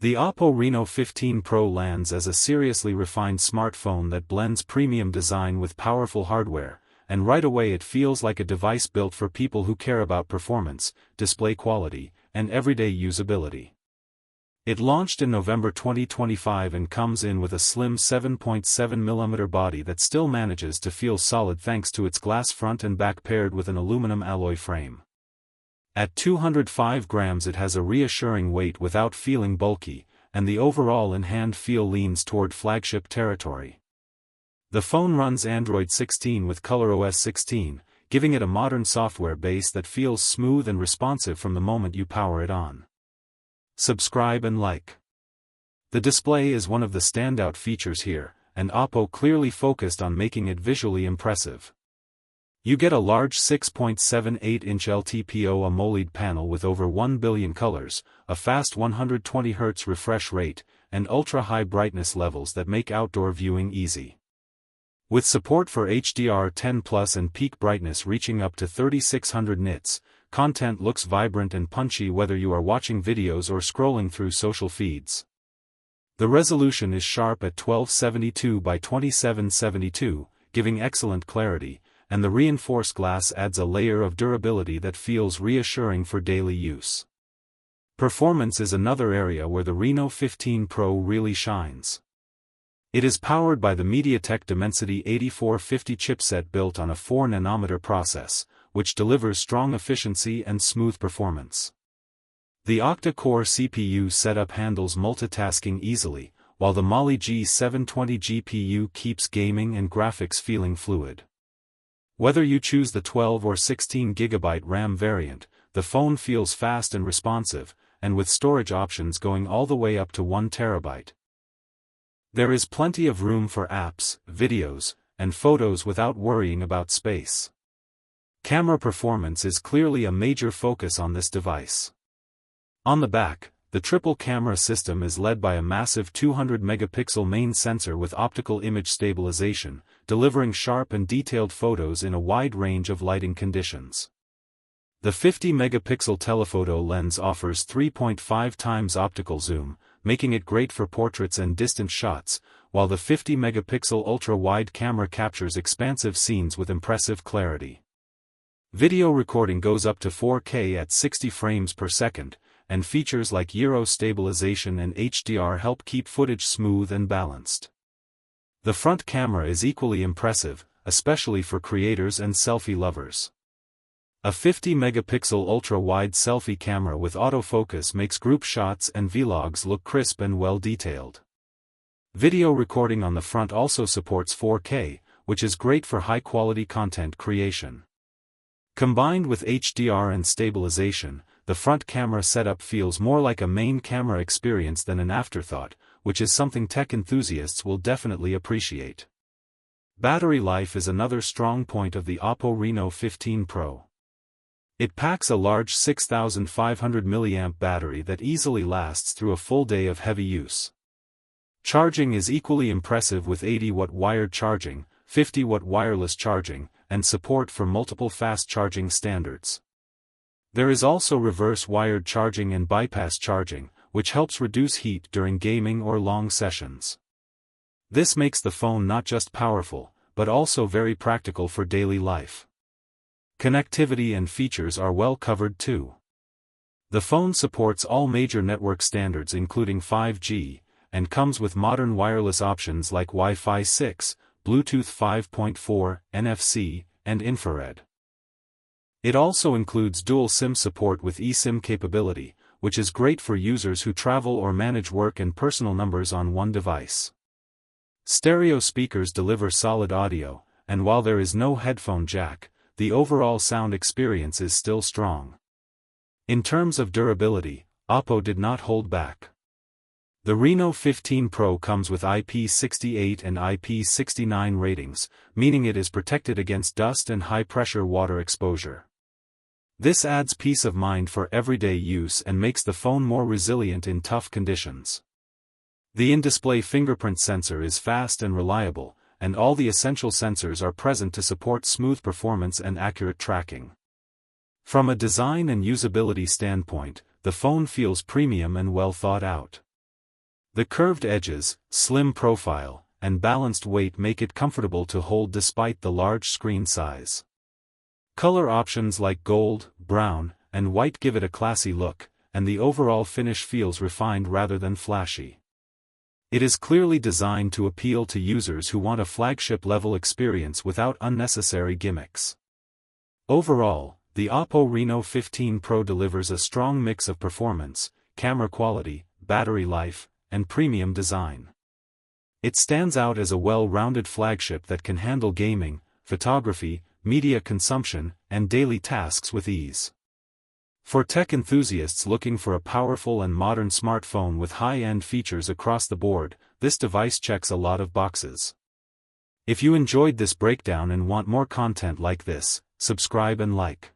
The Oppo Reno 15 Pro lands as a seriously refined smartphone that blends premium design with powerful hardware, and right away it feels like a device built for people who care about performance, display quality, and everyday usability. It launched in November 2025 and comes in with a slim 7.7mm body that still manages to feel solid thanks to its glass front and back paired with an aluminum alloy frame. At 205 grams it has a reassuring weight without feeling bulky, and the overall in-hand feel leans toward flagship territory. The phone runs Android 16 with ColorOS 16, giving it a modern software base that feels smooth and responsive from the moment you power it on. Subscribe and like. The display is one of the standout features here, and Oppo clearly focused on making it visually impressive. You get a large 6.78-inch LTPO AMOLED panel with over 1 billion colors, a fast 120Hz refresh rate, and ultra-high brightness levels that make outdoor viewing easy. With support for HDR10+ and peak brightness reaching up to 3600 nits, content looks vibrant and punchy whether you are watching videos or scrolling through social feeds. The resolution is sharp at 1272 by 2772, giving excellent clarity, and the reinforced glass adds a layer of durability that feels reassuring for daily use. Performance is another area where the Reno 15 Pro really shines. It is powered by the MediaTek Dimensity 8450 chipset built on a 4nm process, which delivers strong efficiency and smooth performance. The octa-core CPU setup handles multitasking easily, while the Mali G720 GPU keeps gaming and graphics feeling fluid. Whether you choose the 12 or 16GB RAM variant, the phone feels fast and responsive, and with storage options going all the way up to 1TB. There is plenty of room for apps, videos, and photos without worrying about space. Camera performance is clearly a major focus on this device. On the back, the triple camera system is led by a massive 200-megapixel main sensor with optical image stabilization, delivering sharp and detailed photos in a wide range of lighting conditions. The 50-megapixel telephoto lens offers 3.5 times optical zoom, making it great for portraits and distant shots, while the 50-megapixel ultra-wide camera captures expansive scenes with impressive clarity. Video recording goes up to 4K at 60 frames per second, and features like gyro stabilization and HDR help keep footage smooth and balanced. The front camera is equally impressive, especially for creators and selfie lovers. A 50-megapixel ultra-wide selfie camera with autofocus makes group shots and vlogs look crisp and well-detailed. Video recording on the front also supports 4K, which is great for high-quality content creation. Combined with HDR and stabilization, the front camera setup feels more like a main camera experience than an afterthought, which is something tech enthusiasts will definitely appreciate. Battery life is another strong point of the Oppo Reno 15 Pro. It packs a large 6500 mAh battery that easily lasts through a full day of heavy use. Charging is equally impressive with 80-watt wired charging, 50-watt wireless charging, and support for multiple fast charging standards. There is also reverse wired charging and bypass charging, which helps reduce heat during gaming or long sessions. This makes the phone not just powerful, but also very practical for daily life. Connectivity and features are well covered too. The phone supports all major network standards including 5G, and comes with modern wireless options like Wi-Fi 6, Bluetooth 5.4, NFC, and infrared. It also includes dual SIM support with eSIM capability, which is great for users who travel or manage work and personal numbers on one device. Stereo speakers deliver solid audio, and while there is no headphone jack, the overall sound experience is still strong. In terms of durability, Oppo did not hold back. The Reno 15 Pro comes with IP68 and IP69 ratings, meaning it is protected against dust and high-pressure water exposure. This adds peace of mind for everyday use and makes the phone more resilient in tough conditions. The in-display fingerprint sensor is fast and reliable, and all the essential sensors are present to support smooth performance and accurate tracking. From a design and usability standpoint, the phone feels premium and well thought out. The curved edges, slim profile, and balanced weight make it comfortable to hold despite the large screen size. Color options like gold, brown, and white give it a classy look, and the overall finish feels refined rather than flashy. It is clearly designed to appeal to users who want a flagship-level experience without unnecessary gimmicks. Overall, the Oppo Reno 15 Pro delivers a strong mix of performance, camera quality, battery life, and premium design. It stands out as a well-rounded flagship that can handle gaming, photography, media consumption, and daily tasks with ease. For tech enthusiasts looking for a powerful and modern smartphone with high-end features across the board, this device checks a lot of boxes. If you enjoyed this breakdown and want more content like this, subscribe and like.